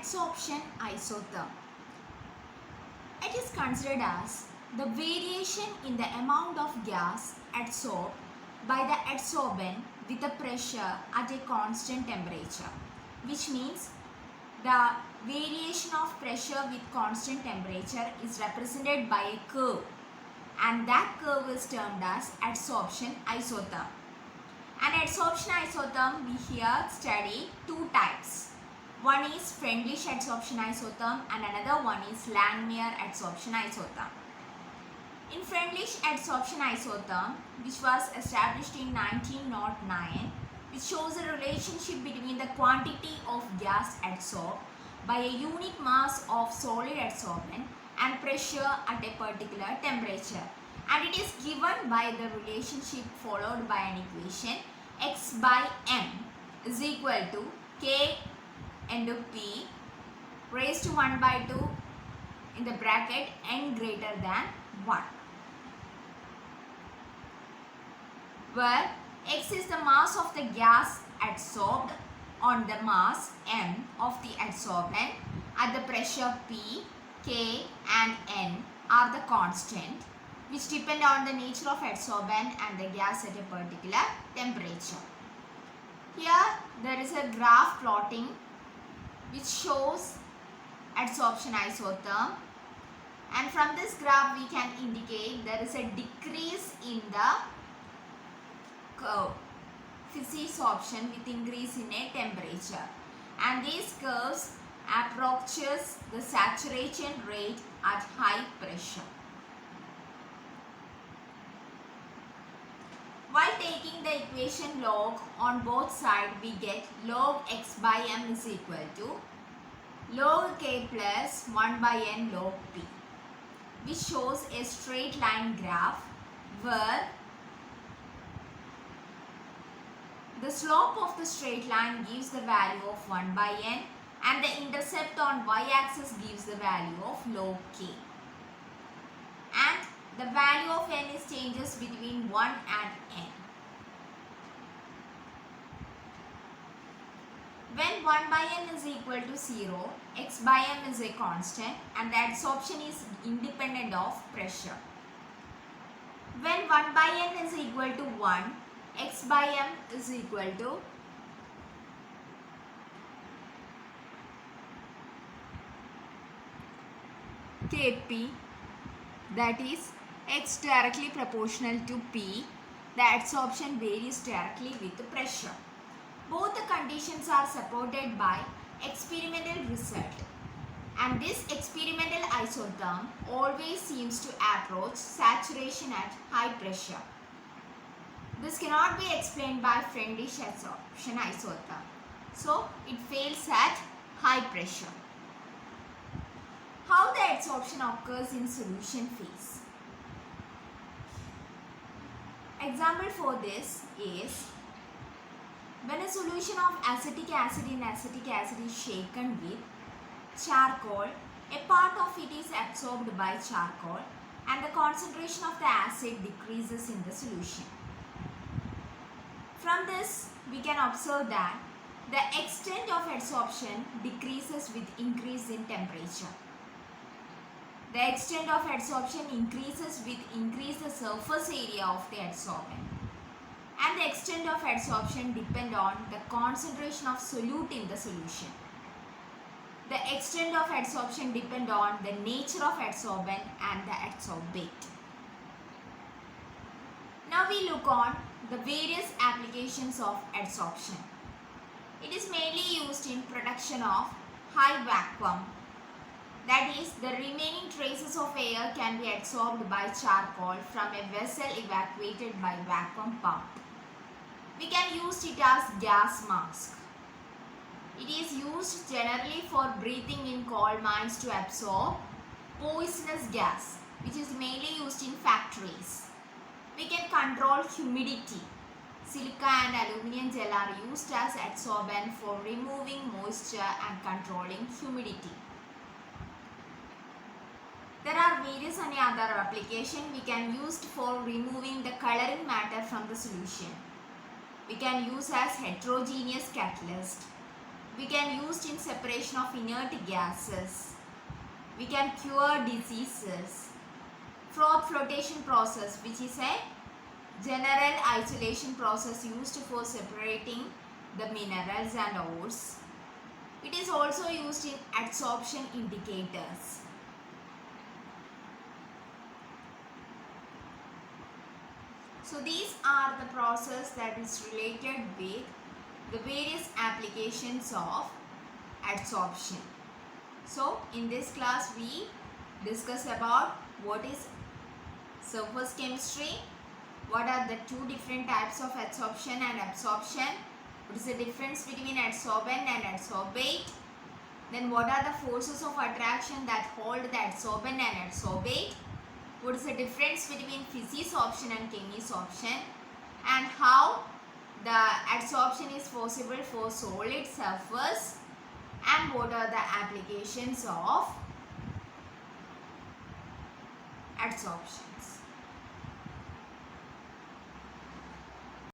adsorption isotherm. It is considered as the variation in the amount of gas adsorbed by the adsorbent with the pressure at a constant temperature, which means the variation of pressure with constant temperature is represented by a curve, and that curve is termed as adsorption isotherm. An adsorption isotherm we here study two types. One is Freundlich adsorption isotherm and another one is Langmuir adsorption isotherm. In Freundlich adsorption isotherm, which was established in 1909, which shows a relationship between the quantity of gas adsorbed by a unit mass of solid adsorbent and pressure at a particular temperature, and it is given by the relationship followed by an equation x by m is equal to k into p raised to 1 by 2 in the bracket n greater than 1, where x is the mass of the gas adsorbed on the mass m of the adsorbent at the pressure p, k and n are the constant which depend on the nature of adsorbent and the gas at a particular temperature. Here there is a graph plotting which shows adsorption isotherm, and from this graph we can indicate there is a decrease in the curve physisorption with increase in a temperature, and these curves approaches the saturation rate at high pressure. While taking the equation log on both sides, we get log x by m is equal to log k plus 1 by n log p, which shows a straight line graph where the slope of the straight line gives the value of 1 by n and the intercept on y-axis gives the value of log k. And the value of n is changes between 1 and n. When 1 by n is equal to 0, x by m is a constant and the adsorption is independent of pressure. When 1 by n is equal to 1, x by m is equal to Kp, that is x directly proportional to p. The adsorption varies directly with the pressure. Both the conditions are supported by experimental result, and this experimental isotherm always seems to approach saturation at high pressure. This cannot be explained by Freundlich adsorption isotherm, so it fails at high pressure. How the adsorption occurs in solution phase? Example for this is when a solution of acetic acid in acetic acid is shaken with charcoal, a part of it is absorbed by charcoal and the concentration of the acid decreases in the solution. From this, we can observe that the extent of adsorption decreases with increase in temperature. The extent of adsorption increases with increase the surface area of the adsorbent, and the extent of adsorption depend on the concentration of solute in the solution. The extent of adsorption depend on the nature of adsorbent and the adsorbate. Now we look on the various applications of adsorption. It is mainly used in production of high vacuum. That is, the remaining traces of air can be adsorbed by charcoal from a vessel evacuated by vacuum pump. We can use it as gas mask. It is used generally for breathing in coal mines to absorb poisonous gas, which is mainly used in factories. We can control humidity. Silica and aluminium gel are used as adsorbent for removing moisture and controlling humidity. There are various other applications we can use for removing the coloring matter from the solution. We can use as heterogeneous catalyst. we can use in separation of inert gases. We can cure diseases. Froth flotation process, which is a general isolation process used for separating the minerals and ores. It is also used in adsorption indicators. So these are the process that is related with the various applications of adsorption. So in this class we discuss about what is surface chemistry, what are the two different types of adsorption and absorption, what is the difference between adsorbent and adsorbate, then what are the forces of attraction that hold the adsorbent and adsorbate, what is the difference between physisorption and chemisorption, and how the adsorption is possible for solid surface, and what are the applications of adsorptions.